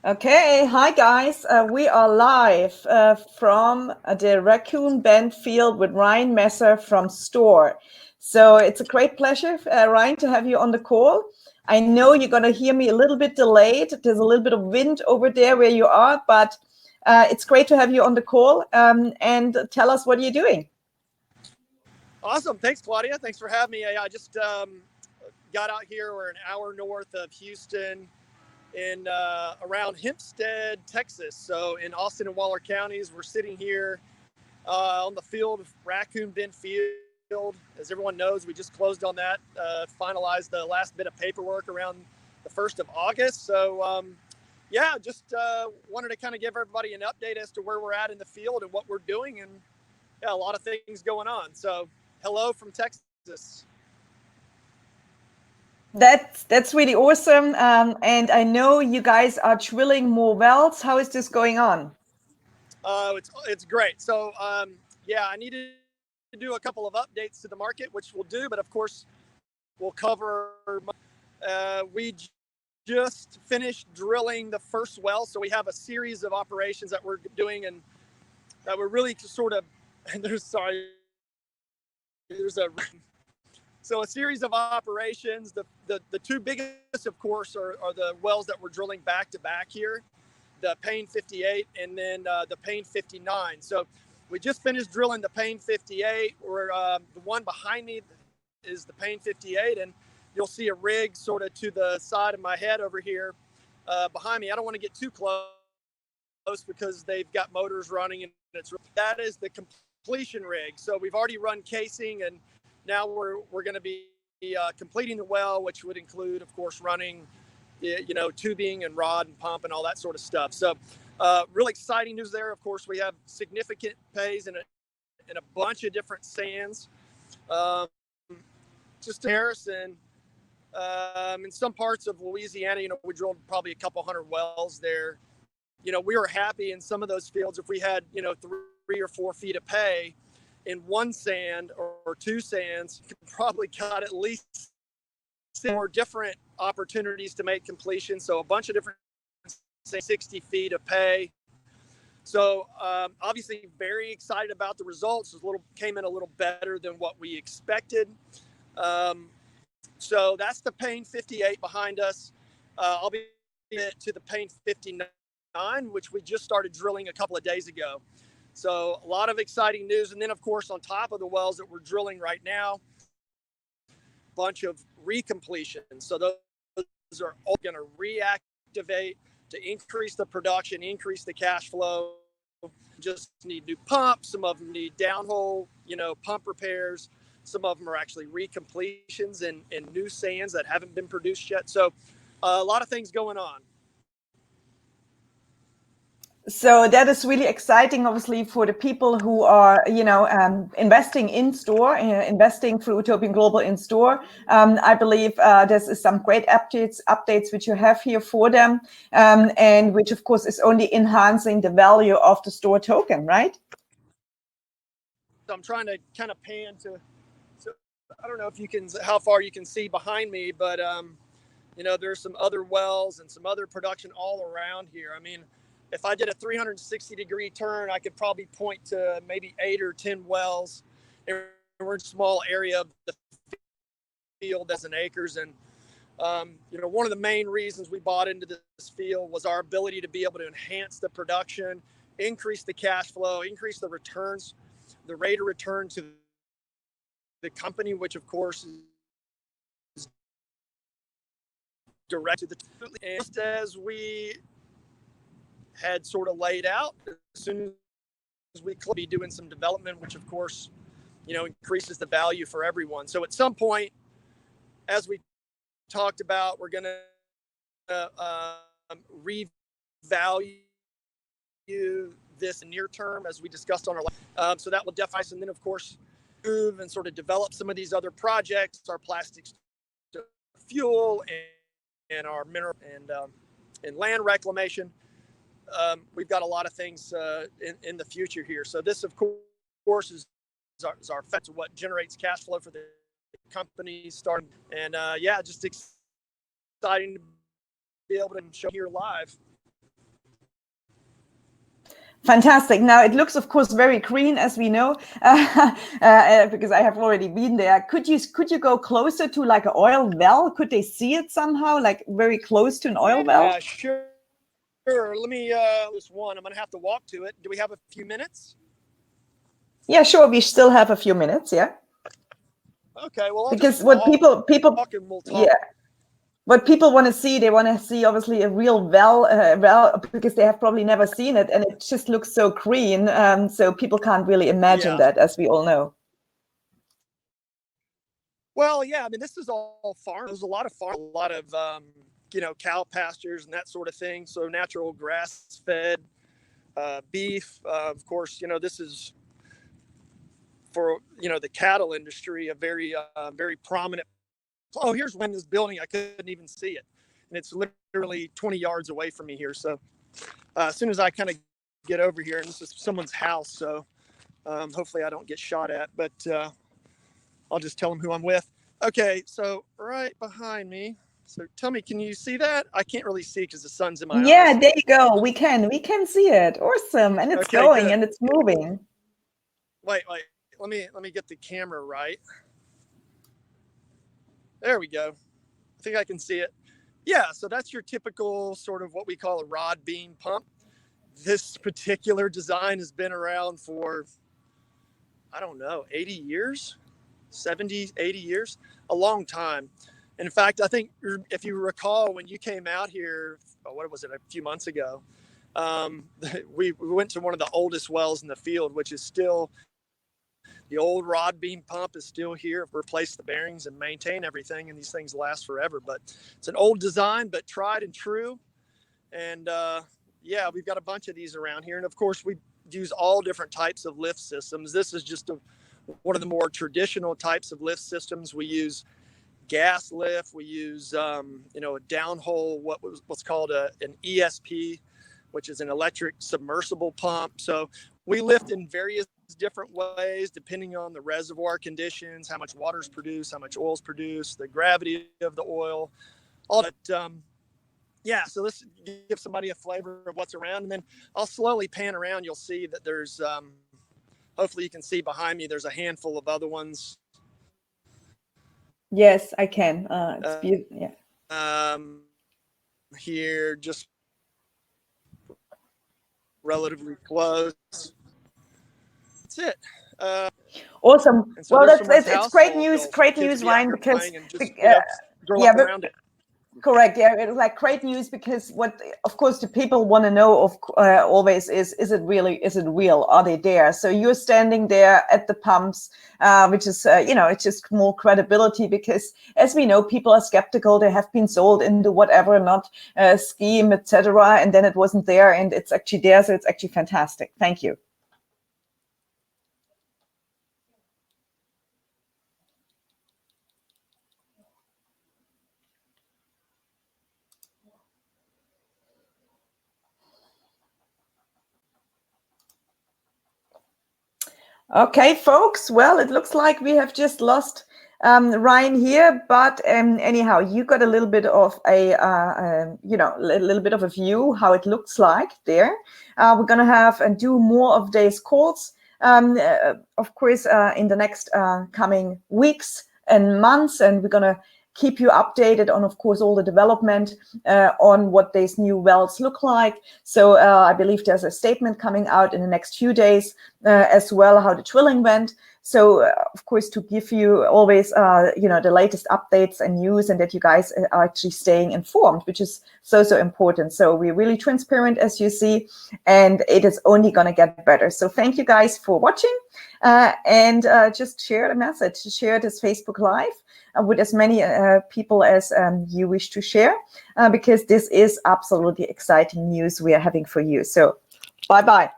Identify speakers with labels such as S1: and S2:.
S1: Okay, hi guys. We are live from the Raccoon Bend Field with Ryan Messer from Store. So it's a great pleasure, Ryan, to have you on the call. I know you're going to hear me a little bit delayed. There's a little bit of wind over there where you are, but it's great to have you on the call and tell us what you're doing.
S2: Awesome. Thanks, Claudia. Thanks for having me. I just got out here. We're an hour north of Houston in around Hempstead, Texas. So in Austin and Waller counties, we're sitting here on the field of Raccoon Bend Field. As everyone knows, we just closed on that, finalized the last bit of paperwork around the 1st of August. So, just wanted to kind of give everybody an update as to where we're at in the field and what we're doing. And yeah, a lot of things going on. So hello from Texas.
S1: That's really awesome. And I know you guys are drilling more wells. How is this going on?
S2: It's great. So I needed to do a couple of updates to the market, which we'll do, but of course we'll cover. We just finished drilling the first well, so we have a series of operations that we're doing, and that we're really sort of. And there's a series of operations. The two biggest, of course, are the wells that we're drilling back to back here, the Payne 58 and then the Payne 59. So we just finished drilling the Payne 58. The one behind me is the Payne 58, and you'll see a rig sort of to the side of my head over here behind me. I don't want to get too close because they've got motors running, and that is the completion rig. So we've already run casing, and now we're going to be completing the well, which would include, of course, running tubing and rod and pump and all that sort of stuff. So really exciting news there. Of course, we have significant pays in a bunch of different sands. Just Harrison, in some parts of Louisiana, we drilled probably a couple hundred wells there. We were happy in some of those fields if we had 3 or 4 feet of pay in one sand or two sands, you could probably got at least more different opportunities to make completion. So a bunch of different 60 feet of pay. So obviously very excited about the results. Came in a little better than what we expected. So that's the Payne 58 behind us. I'll be to the Payne 59, which we just started drilling a couple of days ago. So a lot of exciting news. And then, of course, on top of the wells that we're drilling right now, bunch of recompletions. So those are all going to reactivate to increase the production, increase the cash flow. Just need new pumps. Some of them need downhole, pump repairs. Some of them are actually recompletions and new sands that haven't been produced yet. So a lot of things going on.
S1: So that is really exciting, obviously, for the people who are, investing in Store, investing through Utopian Global in Store. I believe there's some great updates which you have here for them, and which, of course, is only enhancing the value of the Store token, right?
S2: So I'm trying to kind of pan to. So I don't know how far you can see behind me, but there's some other wells and some other production all around here. I mean, if I did a 360-degree turn, I could probably point to maybe 8 or 10 wells. And we're in a small area of the field, that's in acres. And, one of the main reasons we bought into this field was our ability to be able to enhance the production, increase the cash flow, increase the returns, the rate of return to the company, which, of course, is direct to the and just as we had sort of laid out. As soon as we could be doing some development, which of course, increases the value for everyone. So at some point, as we talked about, we're going to revalue this near term, as we discussed on our so that will definitely, and then of course, move and sort of develop some of these other projects, our plastics to fuel and our mineral and land reclamation. We've got a lot of things in the future here. So this, of course, is our effect of what generates cash flow for the company starting. And just exciting to be able to show here live.
S1: Fantastic. Now it looks, of course, very green, as we know, because I have already been there. Could you go closer to like an oil well? Could they see it somehow, like very close to an oil well?
S2: Yeah, sure. Let me this one. I'm gonna have to walk to it. Do we have a few minutes?
S1: Yeah, sure. We still have a few minutes. Yeah.
S2: Okay. Well,
S1: because what people yeah. What people want to see, they want to see obviously a real well, because they have probably never seen it, and it just looks so green. So people can't really imagine that, as we all know.
S2: Well, yeah, I mean, this is all farm. There's a lot of farm, a lot of cow pastures and that sort of thing. So natural grass-fed beef. Of course, this is for the cattle industry a very very prominent. Oh, here's one in this building. I couldn't even see it, and it's literally 20 yards away from me here. So as soon as I kind of get over here, and this is someone's house, so hopefully I don't get shot at, but I'll just tell them who I'm with. Okay, so right behind me. So tell me, can you see that? I can't really see because the sun's in my eyes.
S1: Yeah, there you go. We can see it. Awesome, and it's going good. And it's moving.
S2: Wait. Let me get the camera right. There we go. I think I can see it. Yeah, so that's your typical sort of what we call a rod beam pump. This particular design has been around for, I don't know, 80 years, 70, 80 years, a long time. And in fact, I think if you recall when you came out here, what was it, a few months ago, we went to one of the oldest wells in the field, which is still, the old rod beam pump is still here. Replace the bearings and maintain everything, and these things last forever. But it's an old design, but tried and true. And yeah, we've got a bunch of these around here. And of course, we use all different types of lift systems. This is just one of the more traditional types of lift systems. We use gas lift. We use a downhole, what's called an ESP, which is an electric submersible pump. So we lift in various different ways depending on the reservoir conditions, how much water is produced, how much oil is produced, the gravity of the oil, all that. Yeah, so this gives somebody a flavor of what's around, and then I'll slowly pan around. You'll see that there's hopefully you can see behind me there's a handful of other ones.
S1: Yes, I can. It's beautiful. Yeah.
S2: Here, just relatively close. That's it.
S1: Awesome.
S2: So
S1: well, it's great news. Great news, Ryan, because
S2: around it.
S1: Correct. Yeah, it was like great news because what, of course, the people want to know always is it real? Are they there? So you're standing there at the pumps, which is it's just more credibility because, as we know, people are skeptical. They have been sold into whatever not scheme, etc., and then it wasn't there, and it's actually there. So it's actually fantastic. Thank you. Okay, folks. Well, it looks like we have just lost Ryan here, but anyhow, you got a little bit of a little bit of a view how it looks like there. We're gonna have and do more of these calls, of course, in the next coming weeks and months, and we're gonna keep you updated on, of course, all the development on what these new wells look like. So I believe there's a statement coming out in the next few days as well, how the drilling went. So, of course, to give you always, the latest updates and news, and that you guys are actually staying informed, which is so important. So we're really transparent, as you see, and it is only going to get better. So thank you guys for watching, and just share the message, share this Facebook Live with as many people as you wish to share, because this is absolutely exciting news we are having for you. So bye-bye.